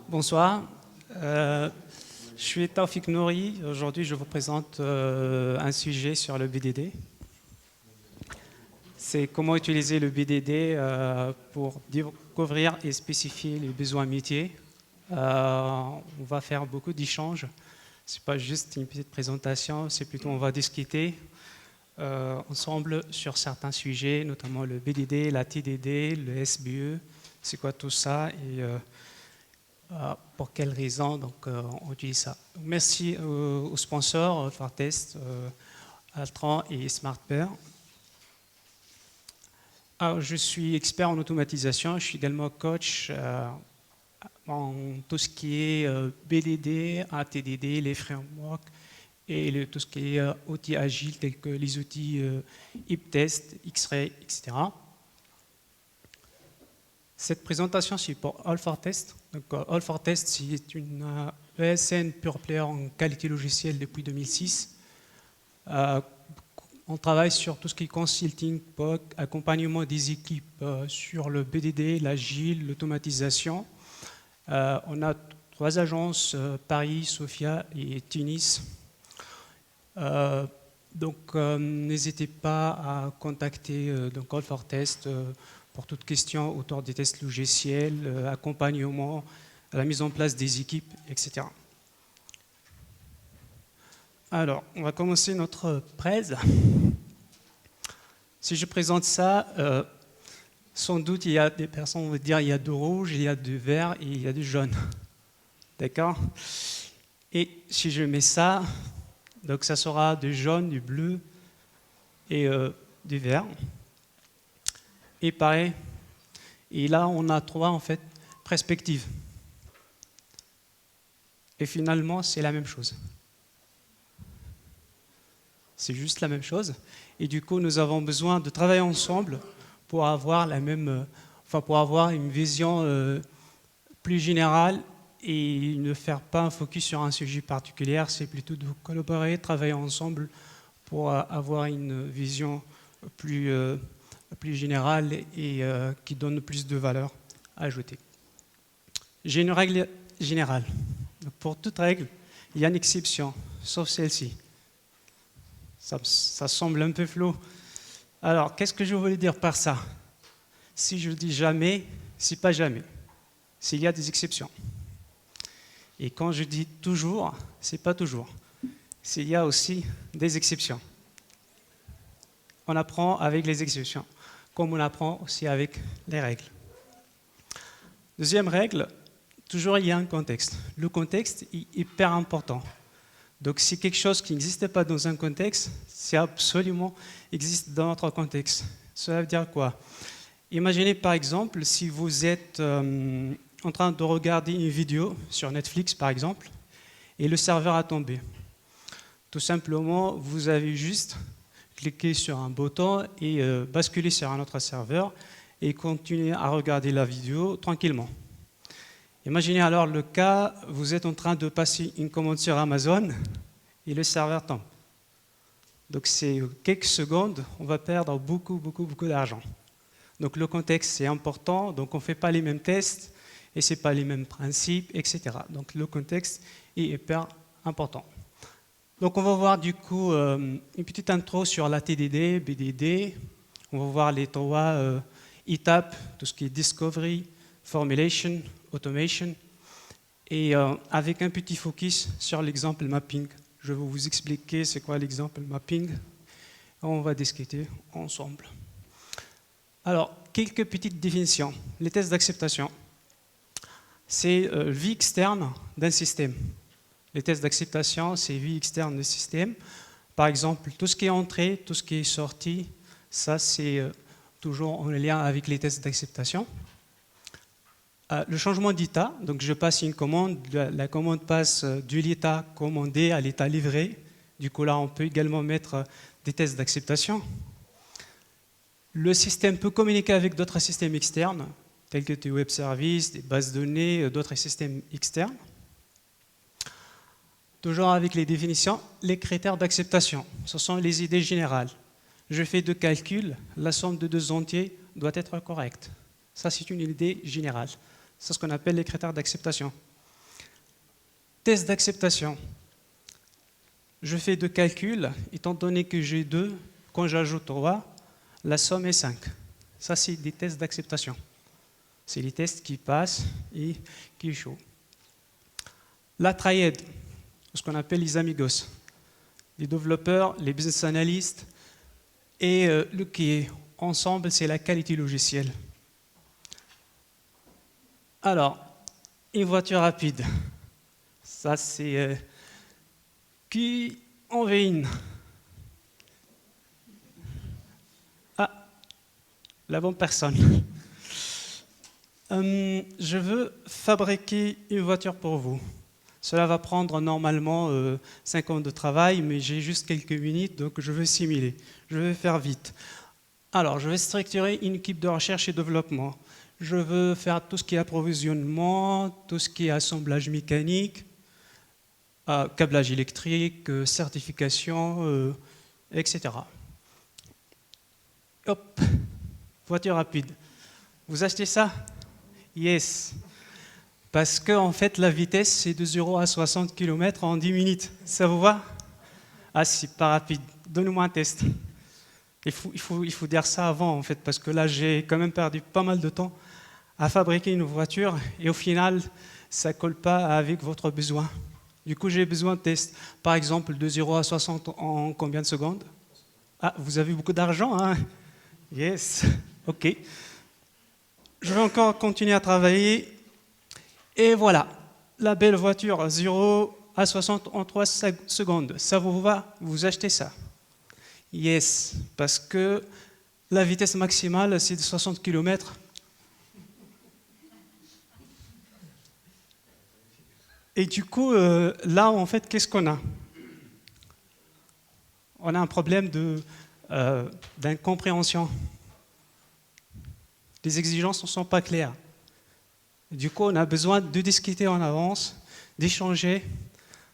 Bonsoir, je suis Taoufik Nouri. Aujourd'hui, je vous présente un sujet sur le BDD. C'est comment utiliser le BDD pour découvrir et spécifier les besoins métiers. On va faire beaucoup d'échanges. Ce n'est pas juste une petite présentation, c'est plutôt on va discuter ensemble sur certains sujets, notamment le BDD, la TDD, le SBE, c'est quoi tout ça et pour quelles raisons on utilise ça. Merci aux sponsors, Fartest, Altran et SmartPair. Alors, je suis expert en automatisation, je suis également coach en tout ce qui est BDD, ATDD, les frameworks et tout ce qui est outils agiles tels que les outils HipTest, X-Ray, etc. Cette présentation, c'est pour All4Test. All4Test, c'est une ESN pure player en qualité logicielle depuis 2006. On travaille sur tout ce qui est consulting, POC, accompagnement des équipes sur le BDD, l'agile, l'automatisation. On a 3 agences, Paris, Sofia et Tunis. N'hésitez pas à contacter All4Test pour toute question autour des tests logiciels, accompagnement, la mise en place des équipes, etc. Alors, on va commencer notre presse. Si je présente ça, sans doute il y a des personnes, on va dire, il y a du rouge, il y a du vert et il y a du jaune. D'accord? Et si je mets ça, donc ça sera du jaune, du bleu et du vert. Et pareil, et là on a 3 en fait perspectives. Et finalement c'est la même chose. C'est juste la même chose. Et du coup nous avons besoin de travailler ensemble pour avoir pour avoir une vision plus générale et ne faire pas un focus sur un sujet particulier. C'est plutôt de collaborer, travailler ensemble pour avoir une vision plus générale et qui donne plus de valeur ajoutée. J'ai une règle générale. Pour toute règle, il y a une exception, sauf celle-ci. Ça semble un peu flou. Alors, qu'est-ce que je voulais dire par ça? Si je dis jamais, c'est pas jamais. S'il y a des exceptions. Et quand je dis toujours, c'est pas toujours. S'il y a aussi des exceptions. On apprend avec les exceptions, comme on apprend aussi avec les règles. Deuxième règle, toujours il y a un contexte. Le contexte est hyper important. Donc si quelque chose qui n'existe pas dans un contexte, c'est absolument existe dans notre contexte. Cela veut dire quoi? Imaginez par exemple si vous êtes en train de regarder une vidéo sur Netflix par exemple, et le serveur a tombé. Tout simplement, vous avez juste cliquer sur un bouton et basculer sur un autre serveur et continuer à regarder la vidéo tranquillement. Imaginez alors le cas, vous êtes en train de passer une commande sur Amazon et le serveur tombe. Donc c'est quelques secondes, on va perdre beaucoup d'argent. Donc le contexte c'est important, donc on ne fait pas les mêmes tests et ce n'est pas les mêmes principes, etc. Donc le contexte est hyper important. Donc on va voir du coup une petite intro sur la TDD, BDD. On va voir les 3 étapes, tout ce qui est discovery, formulation, automation. Et avec un petit focus sur l'exemple mapping. Je vais vous expliquer c'est quoi l'exemple mapping. On va discuter ensemble. Alors, quelques petites définitions. Les tests d'acceptation. C'est vie externe d'un système. Les tests d'acceptation, c'est vie externe du système. Par exemple, tout ce qui est entrée, tout ce qui est sorti, ça c'est toujours en lien avec les tests d'acceptation. Le changement d'état, donc je passe une commande, la commande passe de l'état commandé à l'état livré. Du coup là, on peut également mettre des tests d'acceptation. Le système peut communiquer avec d'autres systèmes externes, tels que des web services, des bases de données, d'autres systèmes externes. Toujours avec les définitions, les critères d'acceptation, ce sont les idées générales. Je fais 2 calculs, la somme de 2 entiers doit être correcte. Ça, c'est une idée générale. C'est ce qu'on appelle les critères d'acceptation. Test d'acceptation. Je fais deux calculs, étant donné que j'ai 2, quand j'ajoute 3, la somme est 5. Ça, c'est des tests d'acceptation. C'est les tests qui passent et qui échouent. La triade, ce qu'on appelle les amigos. Les développeurs, les business analysts et le qui ensemble, c'est la qualité logicielle. Alors, une voiture rapide. Ça, c'est qui en veut une? Ah, la bonne personne. Je veux fabriquer une voiture pour vous. Cela va prendre normalement 5 ans de travail, mais j'ai juste quelques minutes, donc je veux simuler. Je vais faire vite. Alors, je vais structurer une équipe de recherche et développement. Je veux faire tout ce qui est approvisionnement, tout ce qui est assemblage mécanique, câblage électrique, certification, etc. Hop, voiture rapide. Vous achetez ça? Yes. Parce que en fait, la vitesse, c'est de 0 à 60 km en 10 minutes. Ça vous va? Ah, c'est pas rapide. Donnez-moi un test. Il faut dire ça avant, en fait, parce que là, j'ai quand même perdu pas mal de temps à fabriquer une voiture et au final, ça ne colle pas avec votre besoin. Du coup, j'ai besoin de tests. Par exemple, de 0 à 60 en combien de secondes? Ah, vous avez beaucoup d'argent, hein? Yes. OK. Je vais encore continuer à travailler. Et voilà, la belle voiture, 0 à 60 en 3 secondes. Ça vous va? Vous achetez ça? Yes, parce que la vitesse maximale, c'est de 60 km. Et du coup, là, en fait, qu'est-ce qu'on a? On a un problème d'incompréhension. Les exigences ne sont pas claires. Du coup, on a besoin de discuter en avance, d'échanger,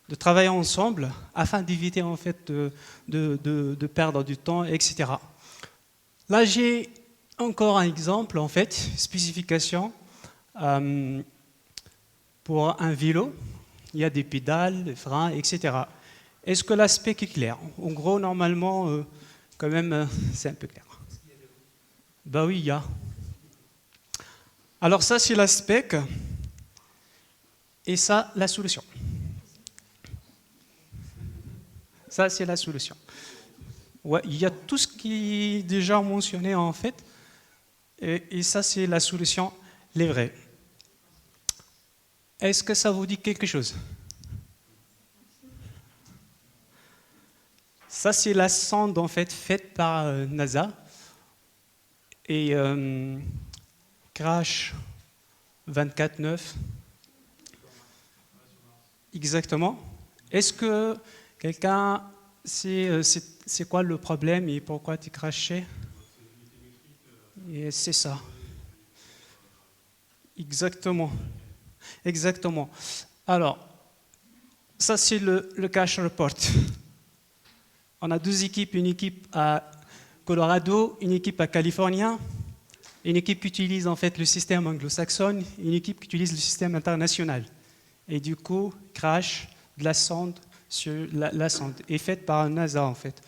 de travailler ensemble afin d'éviter en fait de perdre du temps, etc. Là, j'ai encore un exemple, en fait, spécification pour un vélo. Il y a des pédales, des freins, etc. Est-ce que l'aspect est clair? En gros, normalement, quand même, c'est un peu clair. Ben oui, il y a. Alors ça, c'est l'aspect et ça, la solution. Ça, c'est la solution. Ouais, il y a tout ce qui est déjà mentionné en fait, et ça, c'est la solution, les vrais. Est-ce que ça vous dit quelque chose? Ça, c'est la sonde en fait faite par NASA et Crash 24-9. Exactement. Est-ce que quelqu'un sait c'est quoi le problème et pourquoi tu crachais? Et c'est ça. Exactement. Exactement. Alors, ça c'est le Crash Report. On a deux équipes, une équipe à Colorado, une équipe à Californie, une équipe qui utilise en fait le système anglo-saxon, une équipe qui utilise le système international. Et du coup, crash de la sonde sur la sonde est faite par NASA en fait.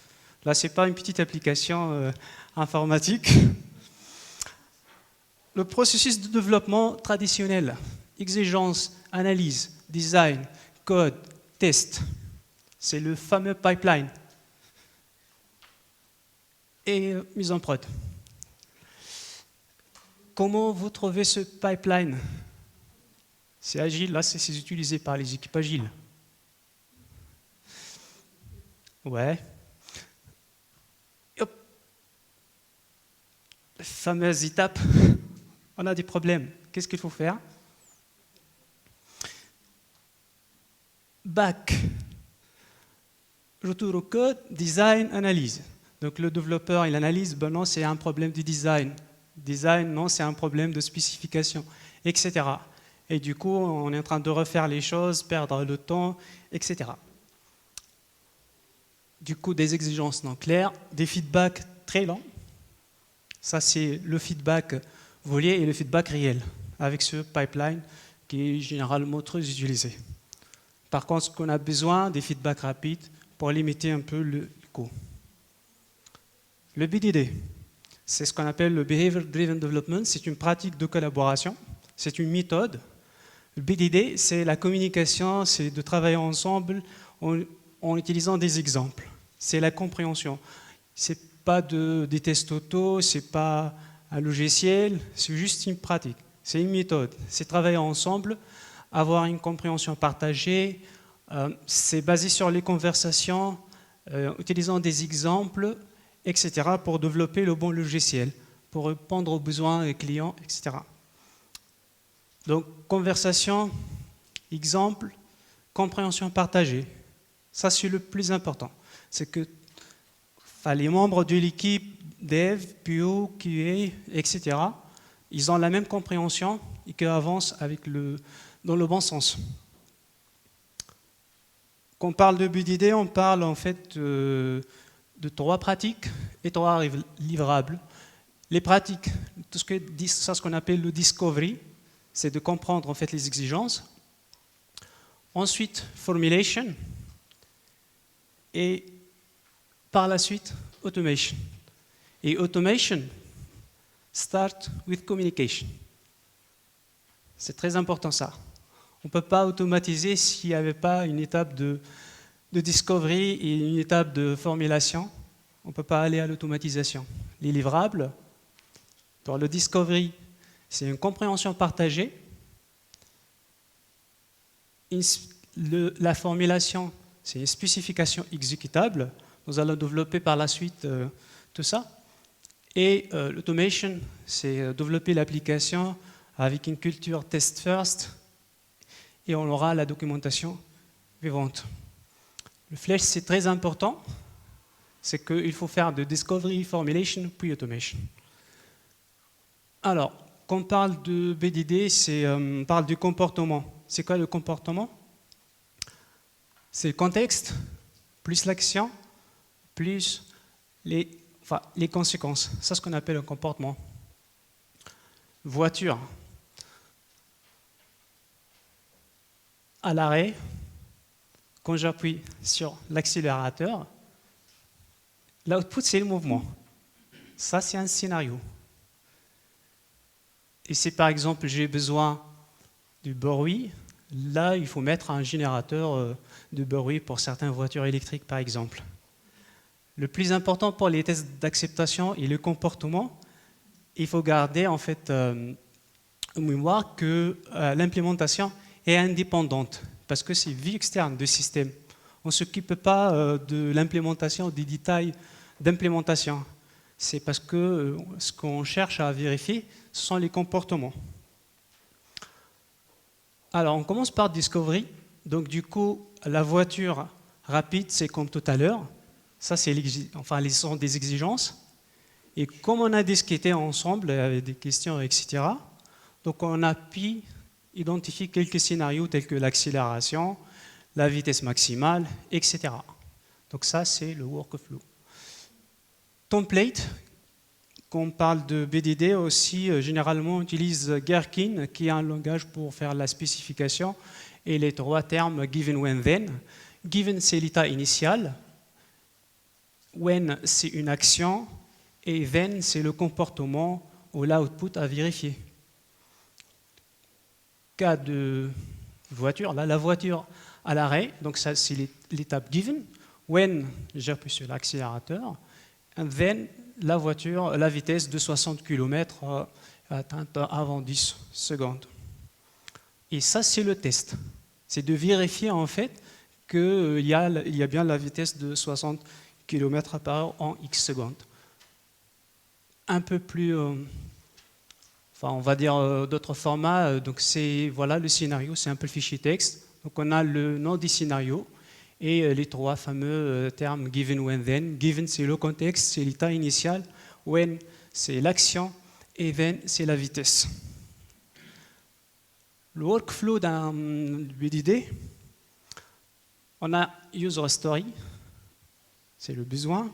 Là, c'est pas une petite application informatique. Le processus de développement traditionnel, exigence, analyse, design, code, test, c'est le fameux pipeline. Et mise en prod. Comment vous trouvez ce pipeline? C'est agile, là c'est utilisé par les équipes agiles. Ouais. Hop. La fameuse étape, on a des problèmes. Qu'est-ce qu'il faut faire? Back. Retour au code, design, analyse. Donc le développeur, il analyse, ben non, c'est un problème de design. Design, non, c'est un problème de spécification, etc. Et du coup, on est en train de refaire les choses, perdre le temps, etc. Du coup, des exigences non claires, des feedbacks très lents. Ça, c'est le feedback volé et le feedback réel, avec ce pipeline qui est généralement très utilisé. Par contre, ce qu'on a besoin, des feedbacks rapides pour limiter un peu le coût. Le BDD, c'est ce qu'on appelle le Behavior Driven Development. C'est une pratique de collaboration, c'est une méthode. Le BDD, c'est la communication, c'est de travailler ensemble en utilisant des exemples. C'est la compréhension. C'est pas des tests auto, c'est pas un logiciel, c'est juste une pratique. C'est une méthode. C'est travailler ensemble, avoir une compréhension partagée. C'est basé sur les conversations, utilisant des exemples, etc. pour développer le bon logiciel, pour répondre aux besoins des clients, etc. Donc, conversation, exemple, compréhension partagée. Ça, c'est le plus important. C'est que les membres de l'équipe Dev, PO, QA, etc., ils ont la même compréhension et qu'ils avancent dans le bon sens. Quand on parle de BDD, on parle en fait de 3 pratiques et 3 livrables. Les pratiques, tout ce qu'on appelle le discovery, c'est de comprendre en fait les exigences. Ensuite, formulation. Et par la suite, automation. Et automation start with communication. C'est très important ça. On ne peut pas automatiser s'il n'y avait pas une étape de discovery et une étape de formulation. On ne peut pas aller à l'automatisation. Les livrables, pour le discovery, c'est une compréhension partagée. La formulation, c'est une spécification exécutable. Nous allons développer par la suite tout ça. Et l'automation, c'est développer l'application avec une culture test first et on aura la documentation vivante. Le flash, c'est très important. C'est qu'il faut faire de discovery, formulation, puis automation. Alors, quand on parle de BDD, on parle du comportement. C'est quoi le comportement? C'est le contexte, plus l'action, plus les conséquences. C'est ce qu'on appelle un comportement. Voiture. À l'arrêt, quand j'appuie sur l'accélérateur, l'output, c'est le mouvement. Ça, c'est un scénario. Et si par exemple j'ai besoin du bruit, là, il faut mettre un générateur de bruit pour certaines voitures électriques, par exemple. Le plus important pour les tests d'acceptation et le comportement, il faut garder en fait en mémoire que l'implémentation est indépendante, parce que c'est vie externe du système. On ne s'occupe pas de l'implémentation, des détails d'implémentation. C'est parce que ce qu'on cherche à vérifier, ce sont les comportements. Alors, on commence par Discovery. Donc, du coup, la voiture rapide, c'est comme tout à l'heure. Ça, c'est sont des exigences. Et comme on a discuté ensemble avec des questions, etc., donc on a pu identifier quelques scénarios tels que l'accélération, la vitesse maximale, etc. Donc ça, c'est le workflow. Template, quand on parle de BDD aussi, généralement on utilise Gherkin, qui est un langage pour faire la spécification, et les 3 termes given, when, then. Given, c'est l'état initial. When, c'est une action. Et then, c'est le comportement ou l'output à vérifier. Cas de voiture, là, la voiture à l'arrêt, donc ça, c'est l'étape given. When, j'appuie sur l'accélérateur. And then, la voiture, la vitesse de 60 km atteinte avant 10 secondes. Et ça, c'est le test. C'est de vérifier en fait qu'il y a bien la vitesse de 60 km par heure en X secondes. Un peu plus, on va dire d'autres formats. Donc voilà le scénario, c'est un peu le fichier texte. Donc on a le nom du scénario et les 3 fameux termes given, when, then. Given, c'est le contexte, c'est l'état initial. When, c'est l'action. Et then, c'est la vitesse. Le workflow d'un BDD, on a user story, c'est le besoin.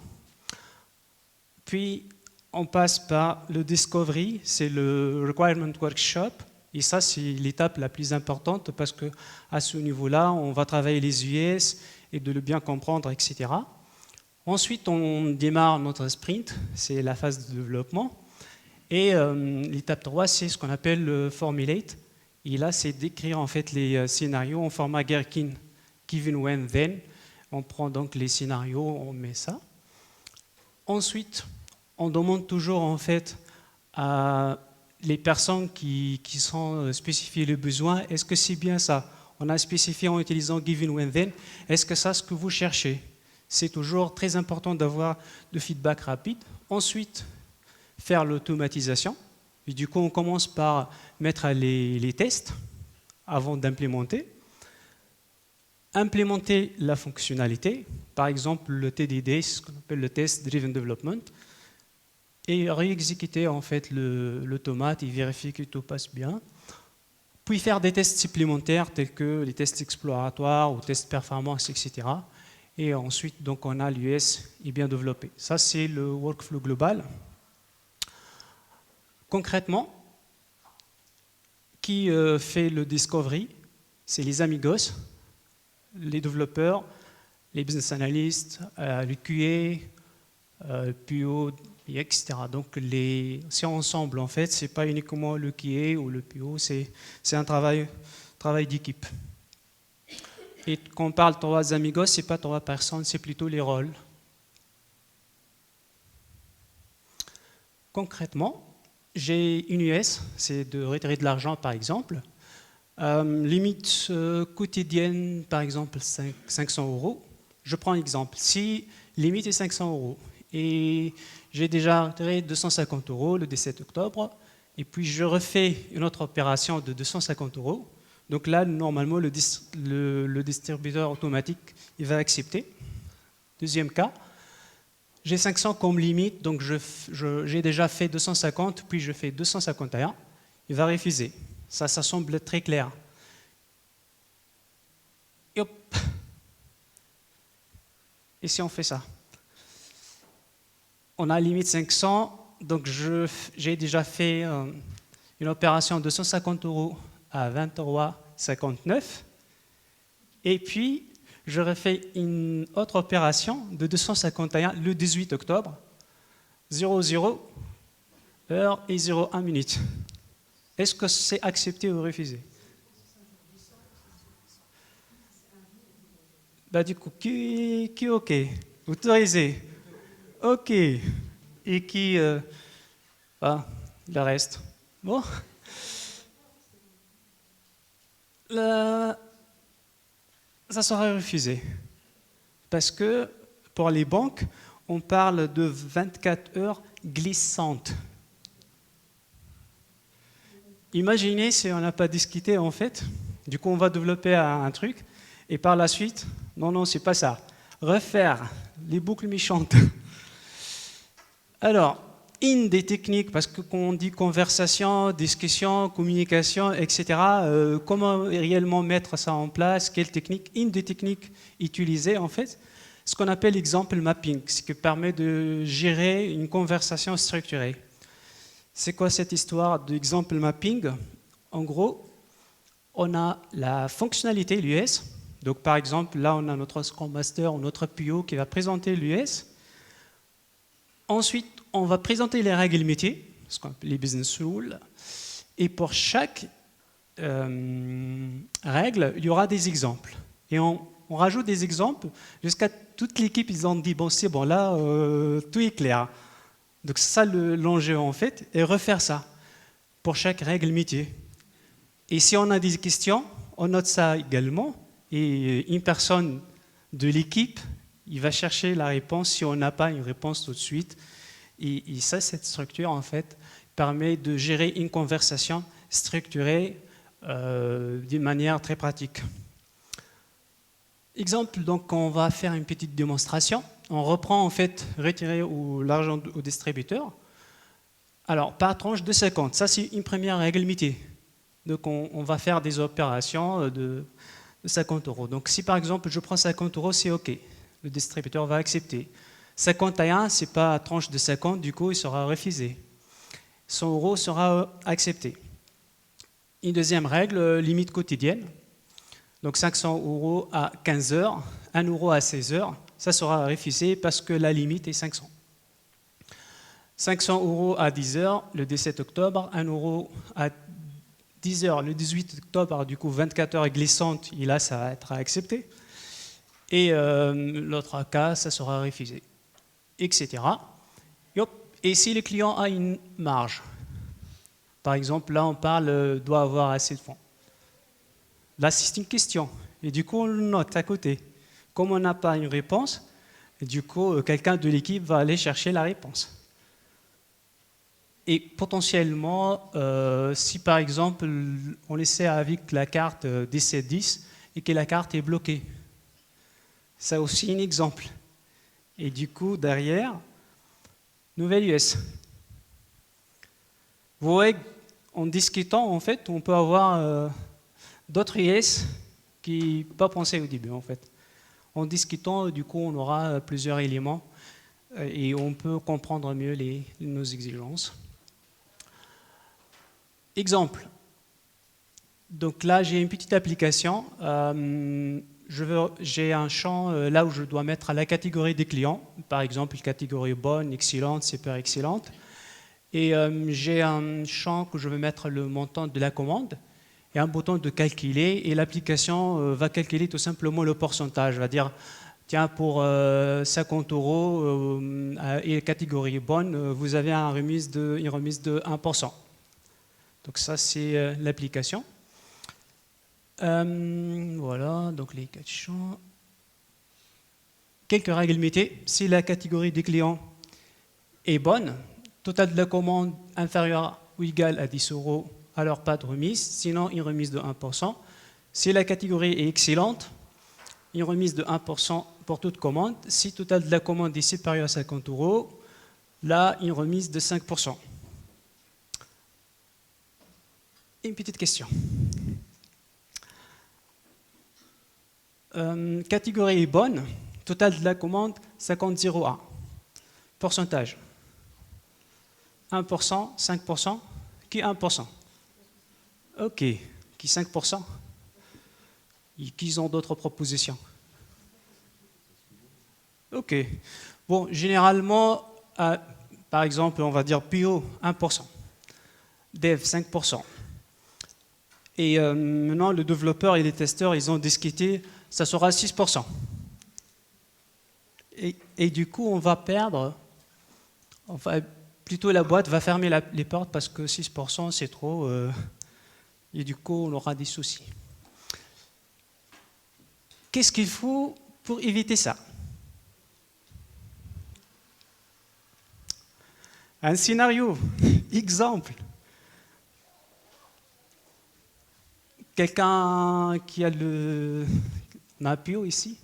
Puis, on passe par le discovery, c'est le requirement workshop. Et ça, c'est l'étape la plus importante parce qu'à ce niveau-là, on va travailler les US et de le bien comprendre, etc. Ensuite, on démarre notre sprint, c'est la phase de développement. Et l'étape 3, c'est ce qu'on appelle le formulate. Et là, c'est d'écrire en fait les scénarios en format Gherkin, given, when, then. On prend donc les scénarios, on met ça. Ensuite, on demande toujours en fait à les personnes qui sont spécifiées le besoin, est-ce que c'est bien ça? On a spécifié en utilisant given, when, then. Est-ce que c'est ce que vous cherchez? C'est toujours très important d'avoir le feedback rapide. Ensuite, faire l'automatisation. Et du coup, on commence par mettre les tests avant d'implémenter. Implémenter la fonctionnalité, par exemple le TDD, ce qu'on appelle le Test Driven Development, et réexécuter en fait l'automate et vérifier que tout passe bien. Puis faire des tests supplémentaires tels que les tests exploratoires ou tests performance, etc. Et ensuite, donc, on a l'US est bien développé. Ça, c'est le workflow global. Concrètement, qui fait le discovery? C'est les amigos, les développeurs, les business analysts, le QA, le PO, etc. Donc, c'est ensemble, en fait. Ce n'est pas uniquement le QA ou le PO, c'est un travail d'équipe. Et quand on parle de 3 amigos, ce n'est pas 3 personnes, c'est plutôt les rôles. Concrètement, j'ai une US, c'est de retirer de l'argent par exemple. Limite quotidienne, par exemple 500 euros. Je prends un exemple. Si limite est 500 euros et j'ai déjà retiré 250 euros le 17 octobre, et puis je refais une autre opération de 250 euros. Donc là, normalement, le distributeur automatique il va accepter. Deuxième cas, j'ai 500 comme limite, donc j'ai déjà fait 250, puis je fais 251. Il va refuser. Ça semble très clair. Et hop. Et si on fait ça? On a limite 500, donc j'ai déjà fait une opération de 250 euros à 23,59. Et puis, je refais une autre opération de 251 le 18 octobre, 00 heure et 01 minute. Est-ce que c'est accepté ou refusé? Bah, du coup, qui est OK? Autorisé? OK. Et qui... le reste? Bon. Ça sera refusé. Parce que pour les banques, on parle de 24 heures glissantes. Imaginez si on n'a pas discuté en fait. Du coup, on va développer un truc. Et par la suite, non, c'est pas ça. Refaire les boucles méchantes. Alors, une des techniques, parce que quand on dit conversation, discussion, communication, etc., comment réellement mettre ça en place, quelle technique? Une des techniques utilisées, en fait, ce qu'on appelle example mapping, ce qui permet de gérer une conversation structurée. C'est quoi cette histoire d'example mapping? En gros, on a la fonctionnalité, l'US. Donc, par exemple, là, on a notre Scrum Master ou notre PO qui va présenter l'US. Ensuite, on va présenter les règles métiers, ce qu'on appelle les business rules. Et pour chaque règle, il y aura des exemples. Et on rajoute des exemples jusqu'à toute l'équipe, ils ont dit, bon, c'est bon, là, tout est clair. Donc, c'est ça l'enjeu, en fait, et refaire ça pour chaque règle métier. Et si on a des questions, on note ça également. Et une personne de l'équipe, il va chercher la réponse si on n'a pas une réponse tout de suite. Et ça, cette structure, en fait, permet de gérer une conversation structurée d'une manière très pratique. Exemple, donc, on va faire une petite démonstration. On reprend, en fait, retirer l'argent au distributeur. Alors, par tranche de 50, ça, c'est une première règle métier. Donc, on va faire des opérations de 50 euros. Donc, si, par exemple, je prends 50 euros, c'est OK. Le distributeur va accepter. 51, ce n'est pas tranche de 50, du coup, il sera refusé. 100 euros sera accepté. Une deuxième règle, limite quotidienne. Donc 500 € à 15 heures, 1 € à 16 heures, ça sera refusé parce que la limite est 500. 500 € à 10 heures le 17 octobre, 1 € à 10 heures le 18 octobre, du coup 24 heures glissantes, et là ça va être accepté. Et l'autre cas, ça sera refusé, etc. Et si le client a une marge, par exemple, là on parle, doit avoir assez de fonds. Là c'est une question, et du coup on le note à côté. Comme on n'a pas une réponse, du coup quelqu'un de l'équipe va aller chercher la réponse. Et potentiellement, si par exemple on essaie avec la carte 1710 et que la carte est bloquée, c'est aussi un exemple. Et du coup, derrière, nouvelle US. Vous voyez, en discutant, en fait, on peut avoir d'autres US qui n'ont pas pensé au début, en fait. En discutant, du coup, on aura plusieurs éléments et on peut comprendre mieux nos exigences. Exemple. Donc là, j'ai une petite application. J'ai un champ là où je dois mettre la catégorie des clients. Par exemple, catégorie bonne, excellente, super excellente. Et j'ai un champ que je veux mettre le montant de la commande et un bouton de calculer. Et l'application va calculer tout simplement le pourcentage. Va dire, tiens, pour 50 € et catégorie bonne, vous avez une remise de 1%. Donc ça, c'est l'application. Voilà, donc les 4 champs. Quelques règles limitées. Si la catégorie des clients est bonne, total de la commande inférieur ou égal à 10 €, alors pas de remise, sinon une remise de 1%. Si la catégorie est excellente, une remise de 1% pour toute commande. Si total de la commande est supérieur à 50 €, là, une remise de 5%. Une petite question. Catégorie bonne, total de la commande 50,01. Pourcentage 1%, 5%, qui 1%? Ok, qui 5%? Et qui ont d'autres propositions? Ok, bon, généralement, par exemple, on va dire PO 1%, Dev 5%. Et maintenant, le développeur et les testeurs, ils ont discuté, ça sera 6%. Et du coup, on va perdre, enfin, plutôt la boîte va fermer les portes parce que 6%, c'est trop, et du coup, on aura des soucis. Qu'est-ce qu'il faut pour éviter ça? Un scénario, exemple. Quelqu'un qui a on a un PO ici?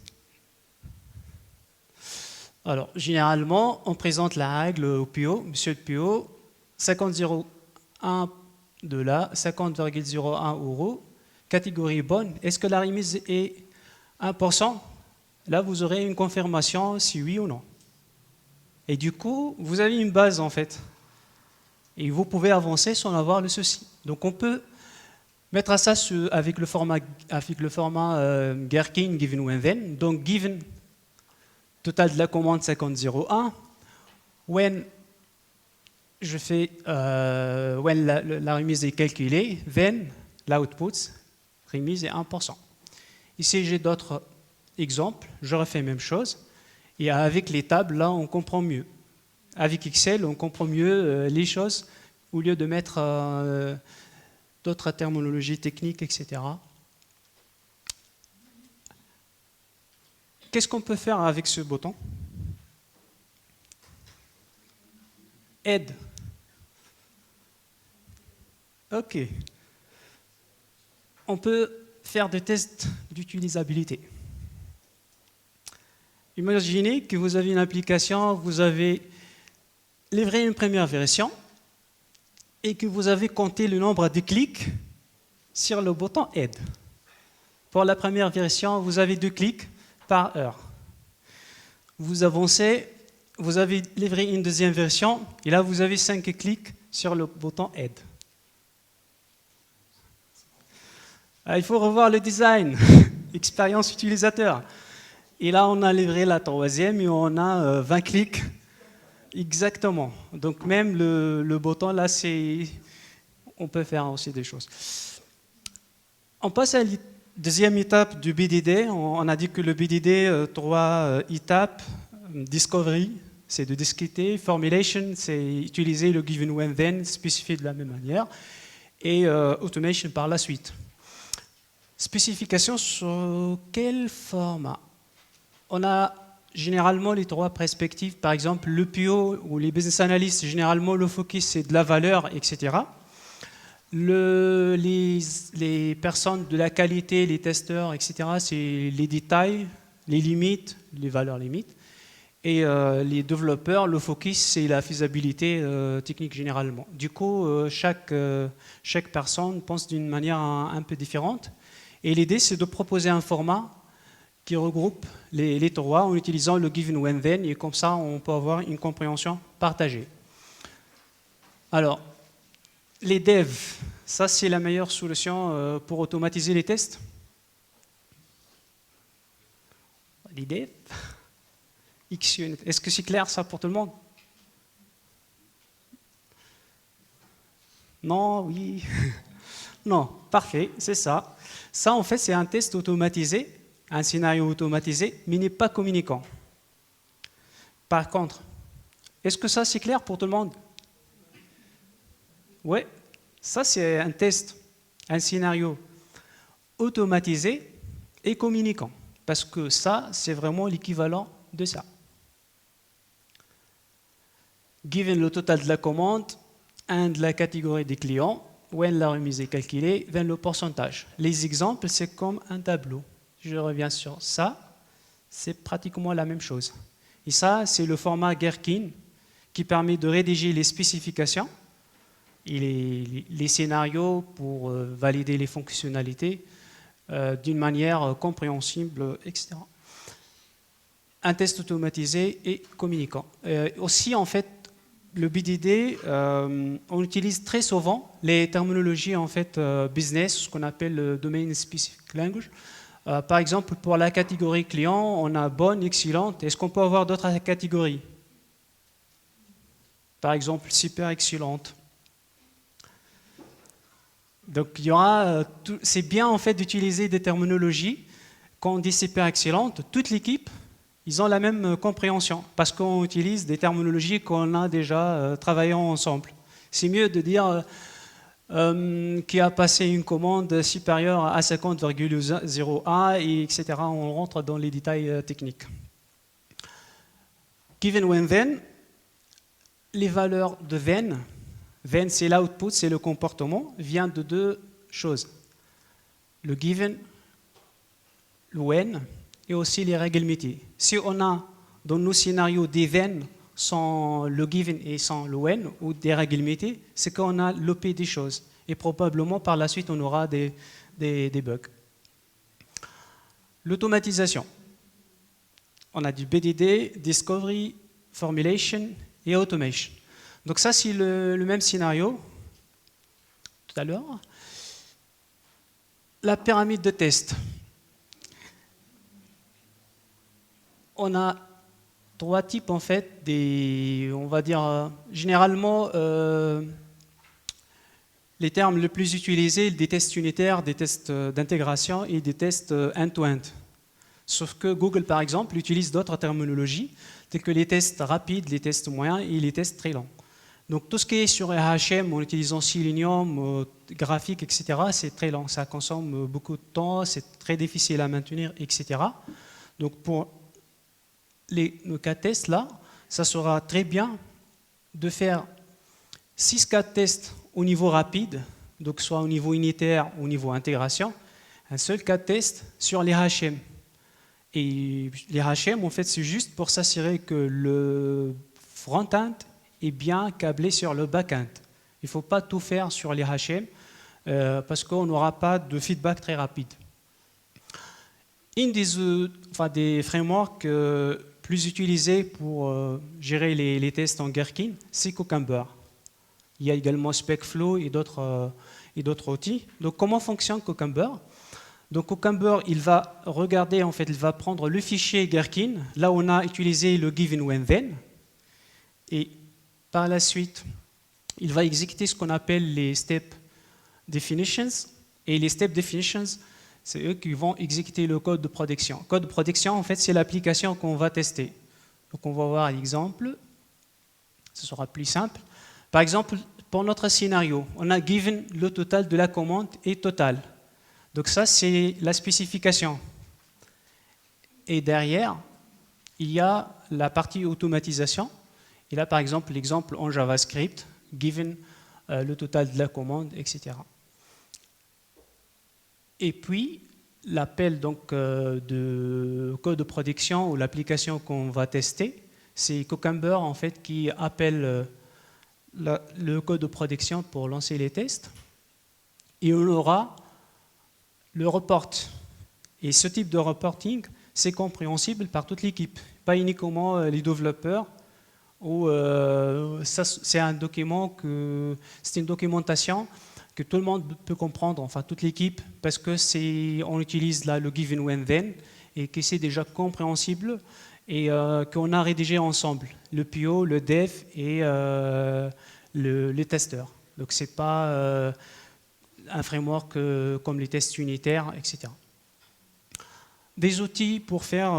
Alors, généralement, on présente la règle au PO, monsieur le PO, 50,01 de là, 50,01 €, catégorie bonne. Est-ce que la remise est 1%? Là, vous aurez une confirmation si oui ou non. Et du coup, vous avez une base en fait. Et vous pouvez avancer sans avoir le souci. Donc, on peut mettre ça avec le format Gherkin, given when then. Donc, given, total de la commande 50,01. When je fais, when la remise est calculée, then l'output, remise est 1%. Ici, j'ai d'autres exemples. Je refais la même chose. Et avec les tables, là, on comprend mieux. Avec Excel, on comprend mieux les choses au lieu de mettre d'autres terminologies techniques, etc. Qu'est-ce qu'on peut faire avec ce bouton? Aide. OK. On peut faire des tests d'utilisabilité. Imaginez que vous avez une application, vous avez livré une première version et que vous avez compté le nombre de clics sur le bouton Aide. Pour la première version, vous avez 2 clics par heure. Vous avancez, vous avez livré une deuxième version et là vous avez 5 clics sur le bouton Aide. Il faut revoir le design, expérience utilisateur. Et là, on a livré la troisième et on a 20 clics. Exactement. Donc même le bouton, là, on peut faire aussi des choses. On passe à la deuxième étape du BDD. On a dit que le BDD, 3 étapes. Discovery, c'est de discuter. Formulation, c'est utiliser le given when then, spécifier de la même manière. Et automation par la suite. Spécification sur quel format? On a généralement les 3 perspectives. Par exemple, le PO ou les business analysts, généralement le focus c'est de la valeur, etc. Les personnes de la qualité, les testeurs, etc., c'est les détails, les limites, les valeurs limites. Et les développeurs, le focus, c'est la faisabilité technique généralement. Du coup, chaque personne pense d'une manière un peu différente. Et l'idée, c'est de proposer un format qui regroupe les 3 en utilisant le given when then. Et comme ça, on peut avoir une compréhension partagée. Alors, les devs, ça, c'est la meilleure solution pour automatiser les tests. Les devs. XUnit. Est-ce que c'est clair ça pour tout le monde? Non, oui. Non, parfait, c'est ça. Ça, en fait, c'est un test automatisé, un scénario automatisé, mais n'est pas communicant. Par contre, est-ce que ça, c'est clair pour tout le monde? Oui, ça, c'est un test, un scénario automatisé et communicant. Parce que ça, c'est vraiment l'équivalent de ça. Given le total de la commande, and la catégorie des clients, when la remise est calculée, then le pourcentage. Les exemples, c'est comme un tableau. Je reviens sur ça, c'est pratiquement la même chose. Et ça, c'est le format Gherkin qui permet de rédiger les spécifications et les scénarios pour valider les fonctionnalités d'une manière compréhensible, etc. Un test automatisé et communicant. Aussi, en fait, le BDD, on utilise très souvent les terminologies en fait, business, ce qu'on appelle le Domain Specific Language. Par exemple, pour la catégorie client, on a bonne, excellente. Est-ce qu'on peut avoir d'autres catégories? Par exemple, super excellente. Donc, il y aura, c'est bien en fait d'utiliser des terminologies. Quand on dit super excellente, toute l'équipe, ils ont la même compréhension parce qu'on utilise des terminologies qu'on a déjà travaillé ensemble. C'est mieux de dire qui a passé une commande supérieure à 50,01 et etc. On rentre dans les détails techniques. Given when then, les valeurs de then, then c'est l'output, c'est le comportement, vient de 2 choses. Le given, le when, et aussi les règles métiers. Si on a dans nos scénarios des when sans le given et sans le when, ou des règles métiers, c'est qu'on a loupé des choses. Et probablement par la suite, on aura des bugs. L'automatisation. On a du BDD, Discovery, Formulation et Automation. Donc ça, c'est le même scénario tout à l'heure. La pyramide de test. On a 3 types en fait, on va dire généralement les termes les plus utilisés, des tests unitaires, des tests d'intégration et des tests end-to-end. Sauf que Google par exemple utilise d'autres terminologies, telles que les tests rapides, les tests moyens et les tests très longs. Donc tout ce qui est sur RHM en utilisant Selenium, graphique, etc., c'est très lent, ça consomme beaucoup de temps, c'est très difficile à maintenir, etc. Donc pour nos cas tests là, ça sera très bien de faire 6 cas tests au niveau rapide, donc soit au niveau unitaire ou au niveau intégration, un seul cas test sur les HM. Et les HM, en fait, c'est juste pour s'assurer que le front-end est bien câblé sur le back-end. Il ne faut pas tout faire sur les HM parce qu'on n'aura pas de feedback très rapide. Une des frameworks plus utilisés pour gérer les tests en Gherkin, c'est Cucumber. Il y a également SpecFlow et d'autres outils. Donc, comment fonctionne Cucumber? Donc, Cucumber, il va regarder, en fait, il va prendre le fichier Gherkin. Là, on a utilisé le given when then. Et par la suite, il va exécuter ce qu'on appelle les step definitions. Et les step definitions, c'est eux qui vont exécuter le code de production. Le code de production, en fait, c'est l'application qu'on va tester. Donc, on va voir l'exemple. Ce sera plus simple. Par exemple, pour notre scénario, on a given le total de la commande est total. Donc ça, c'est la spécification. Et derrière, il y a la partie automatisation. Et là, par exemple, l'exemple en JavaScript, given le total de la commande, etc. Et puis, l'appel donc de code de production ou l'application qu'on va tester, c'est Cucumber en fait qui appelle le code de production pour lancer les tests. Et on aura le report. Et ce type de reporting, c'est compréhensible par toute l'équipe, pas uniquement les développeurs. C'est une documentation que tout le monde peut comprendre, enfin toute l'équipe, parce que on utilise là le given when then et que c'est déjà compréhensible et qu'on a rédigé ensemble, le PO, le dev et les testeurs. Donc c'est pas un framework comme les tests unitaires, etc. Des outils pour faire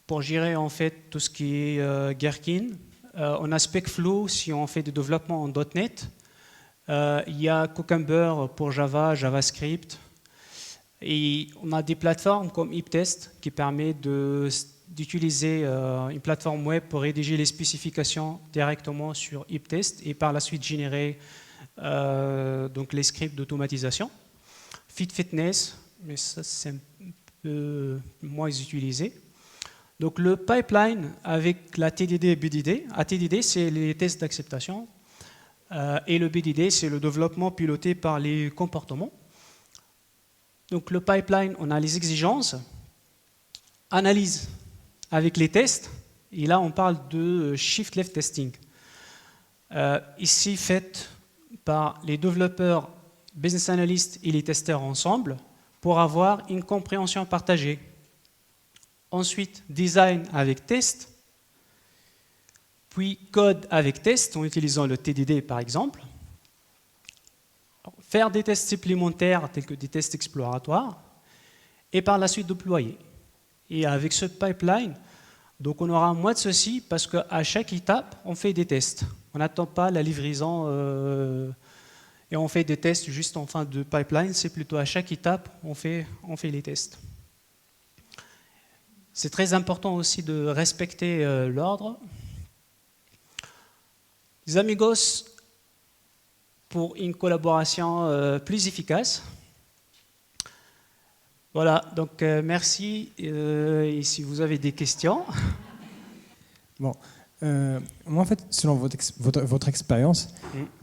pour gérer en fait tout ce qui est Gherkin. On a SpecFlow si on fait du développement en .NET. Il y a Cucumber pour Java, JavaScript. Et on a des plateformes comme HipTest qui permet d'utiliser une plateforme web pour rédiger les spécifications directement sur HipTest et par la suite générer donc les scripts d'automatisation. FitFitness, mais ça c'est un peu moins utilisé. Donc le pipeline avec la TDD et BDD. ATDD, c'est les tests d'acceptation. Et le BDD, c'est le développement piloté par les comportements. Donc le pipeline, on a les exigences, analyse avec les tests. Et là, on parle de shift left testing. Ici, fait par les développeurs, business analysts et les testeurs ensemble pour avoir une compréhension partagée. Ensuite, design avec test, puis code avec test en utilisant le TDD par exemple. Faire des tests supplémentaires tels que des tests exploratoires et par la suite déployer. Et avec ce pipeline, donc on aura moins de soucis parce qu'à chaque étape, on fait des tests. On n'attend pas la livraison et on fait des tests juste en fin de pipeline, c'est plutôt à chaque étape, on fait les tests. C'est très important aussi de respecter l'ordre. Les amigos, pour une collaboration plus efficace. Voilà, donc merci. Et si vous avez des questions. Bon, moi en fait, selon votre expérience,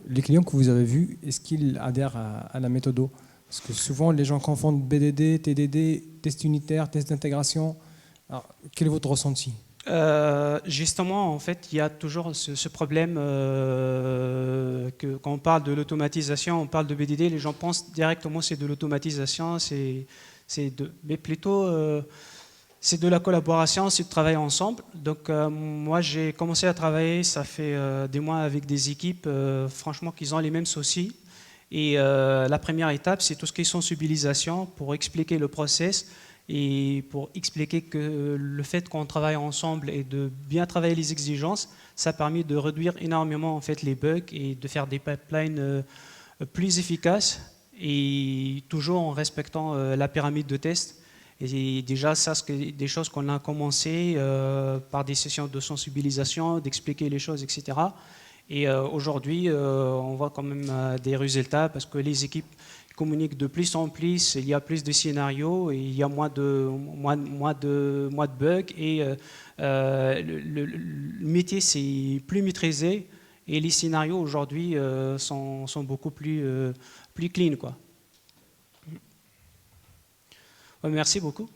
les clients que vous avez vus, est-ce qu'ils adhèrent à la méthode? Parce que souvent les gens confondent BDD, TDD, test unitaire, test d'intégration. Alors, quel est votre ressenti? Justement, en fait, il y a toujours ce problème que quand on parle de l'automatisation, on parle de BDD, les gens pensent directement c'est de l'automatisation, mais plutôt c'est de la collaboration, c'est de travailler ensemble. Donc moi, j'ai commencé à travailler, ça fait des mois avec des équipes, franchement, qui ont les mêmes soucis. Et la première étape, c'est tout ce qui est sensibilisation pour expliquer le process. Et pour expliquer que le fait qu'on travaille ensemble et de bien travailler les exigences, ça a permis de réduire énormément en fait, les bugs et de faire des pipelines plus efficaces et toujours en respectant la pyramide de test. Et déjà, ça, c'est des choses qu'on a commencé par des sessions de sensibilisation, d'expliquer les choses, etc. Et aujourd'hui, on voit quand même des résultats parce que les équipes communiquent de plus en plus, il y a plus de scénarios, et il y a moins de bugs et le métier c'est plus maîtrisé et les scénarios aujourd'hui sont beaucoup plus clean, quoi. Merci beaucoup.